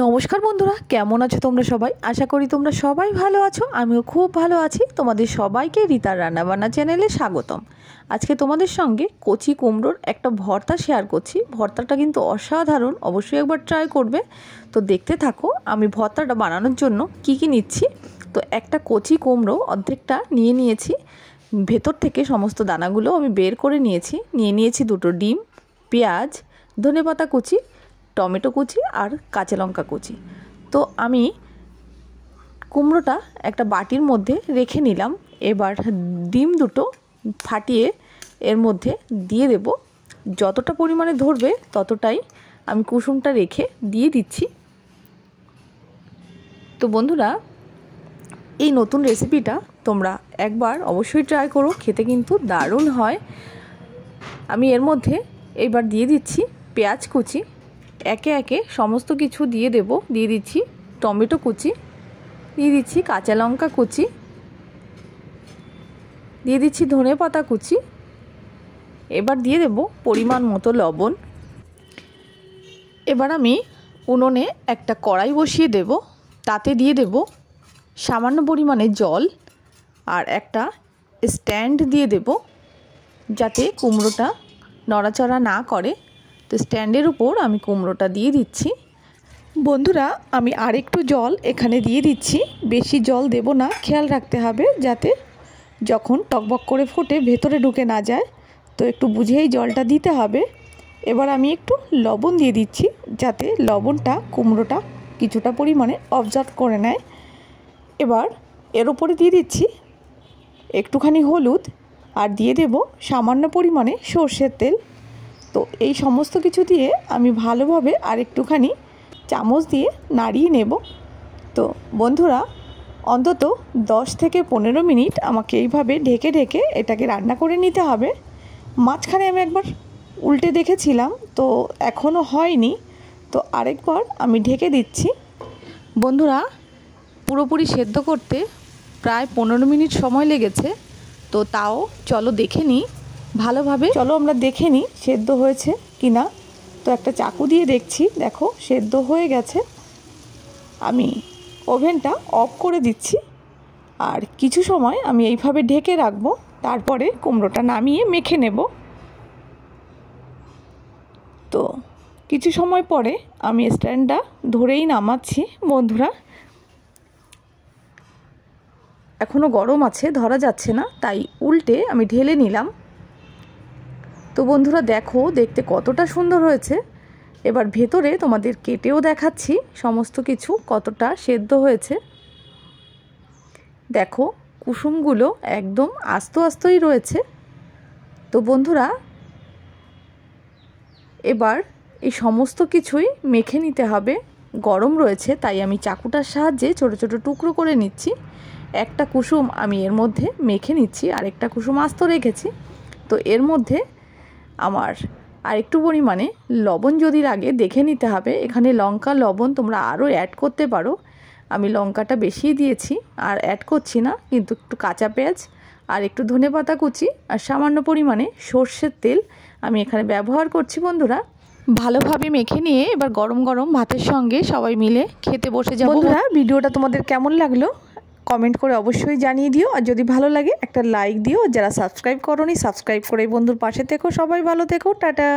নমস্কার বন্ধুরা, কেমন আছো তোমরা সবাই? আশা করি তোমরা সবাই ভালো আছো। আমিও খুব ভালো আছি। তোমাদের সবাইকে রিতার রান্নাবান্না চ্যানেলে স্বাগতম। আজকে তোমাদের সঙ্গে কচি কুমড়োর একটা ভর্তা শেয়ার করছি। ভর্তাটা কিন্তু অসাধারণ, অবশ্যই একবার ট্রাই করবে। তো দেখতে থাকো আমি ভর্তাটা বানানোর জন্য কি কি নিচ্ছি। তো একটা কচি কুমড়ো অর্ধেকটা নিয়ে নিয়েছি, ভেতর থেকে সমস্ত দানাগুলো আমি বের করে নিয়েছি দুটো ডিম, পেঁয়াজ, ধনেপাতা কুচি, টমেটো কুচি আর কাঁচা লঙ্কা কুচি। তো আমি কুমড়োটা একটা বাটির মধ্যে রেখে নিলাম। এবার ডিম দুটো ফাটিয়ে এর মধ্যে দিয়ে দেব। যতটা পরিমাণে ধরবে ততটাই আমি কুসুমটা রেখে দিয়ে দিচ্ছি। তো বন্ধুরা, এই নতুন রেসিপিটা তোমরা একবার অবশ্যই ট্রাই করো, খেতে কিন্তু দারুণ হয়। আমি এর মধ্যে এবার দিয়ে দিচ্ছি পেঁয়াজ কুচি, একে একে সমস্ত কিছু দিয়ে দেব। দিয়ে দিচ্ছি টমেটো কুচি, দিয়ে দিচ্ছি কাঁচা লঙ্কা কুচি, দিয়ে দিচ্ছি ধনেপাতা কুচি। এবার দিয়ে দেব পরিমাণ মতো লবণ। এবার আমি উনুনে একটা কড়াই বসিয়ে দেব, তাতে দিয়ে দেব সামান্য পরিমাণে জল আর একটা স্ট্যান্ড দিয়ে দেব, যাতে কুমড়োটা নড়াচড়া না করে। তো স্ট্যান্ডের উপর আমি কুমড়োটা দিয়ে দিচ্ছি। বন্ধুরা, আমি আরেকটু জল এখানে দিয়ে দিচ্ছি, বেশি জল দেব না, খেয়াল রাখতে হবে যাতে যখন টকবক করে ফোটে ভেতরে ঢুকে না যায়। তো একটু বুঝেই জলটা দিতে হবে। এবার আমি একটু লবণ দিয়ে দিচ্ছি, যাতে লবণটা কুমড়োটা কিছুটা পরিমাণে অবজার্ভ করে নেয়। এবার এর উপরে দিয়ে দিচ্ছি একটুখানি হলুদ আর দিয়ে দেব সামান্য পরিমাণে সর্ষের তেল। তো এই সমস্ত কিছু দিয়ে আমি ভালোভাবে আর একটুখানি চামচ দিয়ে নাড়িয়ে নেব। তো বন্ধুরা, অন্তত 10 থেকে 15 মিনিট আমাকে এইভাবে ঢেকে ঢেকে এটাকে রান্না করে নিতে হবে। মাঝখানে আমি একবার উল্টে দেখেছিলাম, তো এখনও হয়নি, তো আরেকবার আমি ঢেকে দিচ্ছি। বন্ধুরা, পুরোপুরি সেদ্ধ করতে প্রায় 15 মিনিট সময় লেগেছে। তো তাও চলো দেখে নিই ভালোভাবে, চলো আমরা দেখে নিই সেদ্ধ হয়েছে কি না। তো একটা চাকু দিয়ে দেখছি, দেখো সেদ্ধ হয়ে গেছে। আমি ওভেনটা অফ করে দিচ্ছি আর কিছু সময় আমি এইভাবে ঢেকে রাখবো, তারপরে কুমড়োটা নামিয়ে মেখে নেব। তো কিছু সময় পরে আমি স্ট্যান্ডটা ধরেই নামাচ্ছি। বন্ধুরা, এখনও গরম আছে, ধরা যাচ্ছে না, তাই উল্টে আমি ঢেলে নিলাম। তো বন্ধুরা দেখো, দেখতে কতটা সুন্দর হয়েছে। এবার ভেতরে তোমাদের কেটেও দেখাচ্ছি সমস্ত কিছু কতটা সেদ্ধ হয়েছে। দেখো কুসুমগুলো একদম আস্তই রয়েছে। তো বন্ধুরা, এবার এই সমস্ত কিছুই মেখে নিতে হবে। গরম রয়েছে তাই আমি চাকুটার সাহায্যে ছোট ছোট টুকরো করে নিচ্ছি। একটা কুসুম আমি এর মধ্যে মেখে নিচ্ছি, আরেকটা কুসুম আস্ত রেখেছি। তো এর মধ্যে আমার আরেকটু পরিমাণে লবণ যদি লাগে দেখে নিতে হবে। এখানে লঙ্কা লবণ তোমরা আরও অ্যাড করতে পারো। আমি লঙ্কাটা বেশিই দিয়েছি আর অ্যাড করছি না, কিন্তু একটু কাঁচা পেঁয়াজ আর একটু ধনেপাতা কুচি আর সামান্য পরিমাণে সর্ষের তেল আমি এখানে ব্যবহার করছি। বন্ধুরা, ভালোভাবে মেখে নিয়ে এবার গরম গরম ভাতের সঙ্গে সবাই মিলে খেতে বসে যাব। বন্ধুরা, ভিডিওটা তোমাদের কেমন লাগলো কমেন্ট করে অবশ্যই জানিয়ে দিও। আর যদি ভালো লাগে একটা লাইক দিও। যারা সাবস্ক্রাইব করোনি সাবস্ক্রাইব করে বন্ধুর পাশে থেকো। সবাই ভালো থেকো, টাটা।